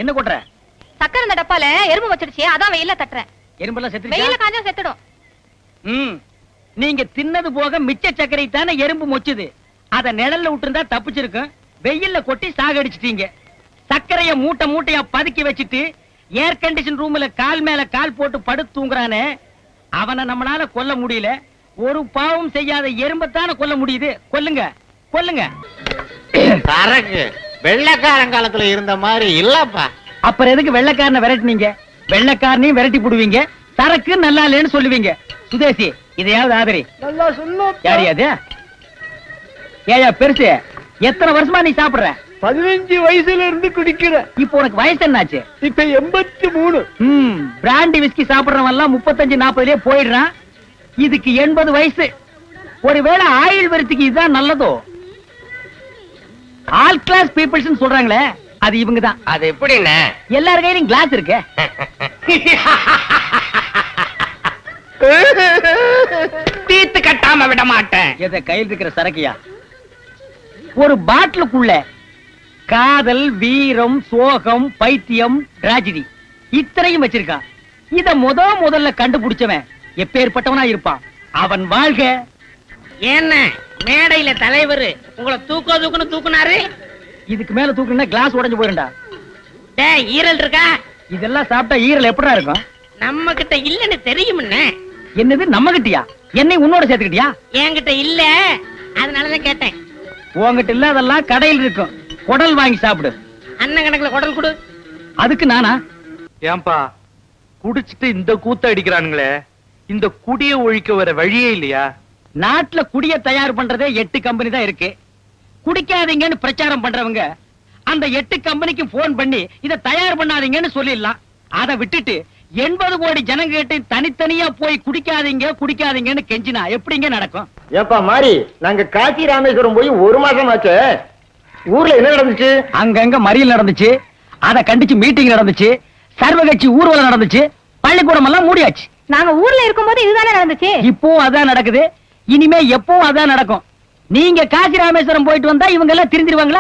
என்ன கொட்டுற? சக்கரை இந்த டப்பால எறும்பு வச்சிருச்சு, அதான் வெயில தட்டுறேன். எறும்பெல்லாம் செத்துருச்சா? வெயில காஞ்சா செத்துடும். நீங்க தின்னது போக மிச்ச சக்கரை தானே எறும்பு மொச்சுது. அத நிழல்ல விட்டுருந்தா தப்பிச்சிருக்கும். வெயில்ல கொட்டி சாகடிச்சிட்டீங்க. சக்கரைய மூட்டை மூட்டையா பதுக்கி வச்சுட்டு ஏர் கண்டிஷன் ரூம்ல கால் மேல கால் போட்டு படுத்து தூங்குறானே, அவனை நம்மளால கொல்ல முடியல. ஒரு பாவம் செய்யாத எறும்பத்தான கொல்ல முடியுது. கொல்லுங்க கொல்லுங்க. சரக்கு வெள்ளைக்காரன் காலத்துல இருந்த மாதிரி இல்லப்பா. அப்புறம் எதுக்கு வெள்ளைக்காரனை விரட்டினீங்க? வெள்ளைக்காரனையும் விரட்டி போடுவீங்க, சரக்கு நல்லா இல்லைன்னு சொல்லுவீங்க. சுதேசி, இதையாவது ஆதரி. நல்லா சொல்லும். யாரியாது? ஏயா பெருசு, எத்தனை வருஷமா நீ சாப்பிடுற? 15 வயசுல இருந்து குடிக்கிறேன். இப்போ உனக்கு வயசு என்னாச்சு? இப்ப 83. பிராண்டி விஸ்கி சாப்பிடுறவன் எல்லாம் 35-40லயே போயிடுறான். இதுக்கு 80 வயசு. ஒருவேளை ஆயுள் வரத்துக்கு இதுதான் நல்லதோ? ஆல் கிளாஸ் பீப்புள்ஸ் சொல்றாங்களே, அது இவங்க தான். அது எப்படின்னு எல்லார் கையிலும் கிளாஸ் இருக்கு. தீத்து கட்டாம விட மாட்டேன். எதை கையில் இருக்கிற சரக்கியா? ஒரு பாட்டிலுக்குள்ள காதல், வீரம், சோகம், பைத்தியம், டிராஜடி இத்தனையும் வச்சிருக்கான். இத முதல்ல கண்டுபிடிச்சவன் எப்பேற்பட்டவனா இருப்பான். அவன் வாழ்க. என்ன மேடையில தலைவர் உங்களை தூக்குன்னு தூக்குனாரு? இதுக்கு மேல தூக்குனா கிளாஸ் உடைஞ்சு போயிருண்டா. டேய், ஈரல் இருக்கா? இதெல்லாம் சாப்பிட்டா ஈரல் எப்படா இருக்கும்? நம்ம கிட்ட இல்லன்னு தெரியும்னே. என்னது நம்ம கிட்டயா? என்னை உன்னோட சேர்த்துக்கிட்டியா? என்கிட்ட இல்ல, அதனாலதான் கேட்டேன். உங்ககிட்ட இல்லாதெல்லாம் கடையில் இருக்கும். குடல் வாங்கி சாப்பிடு. அண்ணன் கணக்குல குடல் கொடு. அதுக்கு நானா? ஏன்பா குடிச்சிட்டு இந்த கூத்த அடிக்கிறானுங்களே, இந்த குடிய ஒழிக்க வர வழியே இல்லையா? நாட்டுல குடிய தயார் பண்றதே 8 கம்பெனி தான் இருக்கு. குடிக்காதீங்கன்னு பிரச்சாரம் பண்றவங்க அந்த 8 கம்பெனிக்கு போன் பண்ணி இத தயார் பண்ணாதீங்கன்னு சொல்லிடலாம். அதை விட்டுட்டு 80 கோடி ஜனங்க கிட்ட தனித்தனியா போய் குடிக்காதீங்கன்னு கெஞ்சினா எப்படிங்க நடக்கும்? ஏப்பா மாறி, நாங்க காசி ராமேஸ்வரம் போய் 1 மாசம் ஆச்சு. ஊர்ல என்ன நடந்துச்சு? அங்கங்க மறியல் நடந்துச்சு, அத கண்டிச்சு மீட்டிங் நடந்துச்சு, சர்வகட்சி ஊர்வலம் நடந்துச்சு, பள்ளிக்கூடம் எல்லாம் மூடியாச்சு. நாங்க ஊர்ல இருக்கும்போது இதுதானே நடந்துச்சு. இப்போ அதான் நடக்குது. இனிமே எப்பவும் அதான் நடக்கும். நீங்க காசி ராமேஸ்வரம் போயிட்டு வந்தா இவங்க எல்லாம் திருந்திருவாங்களா?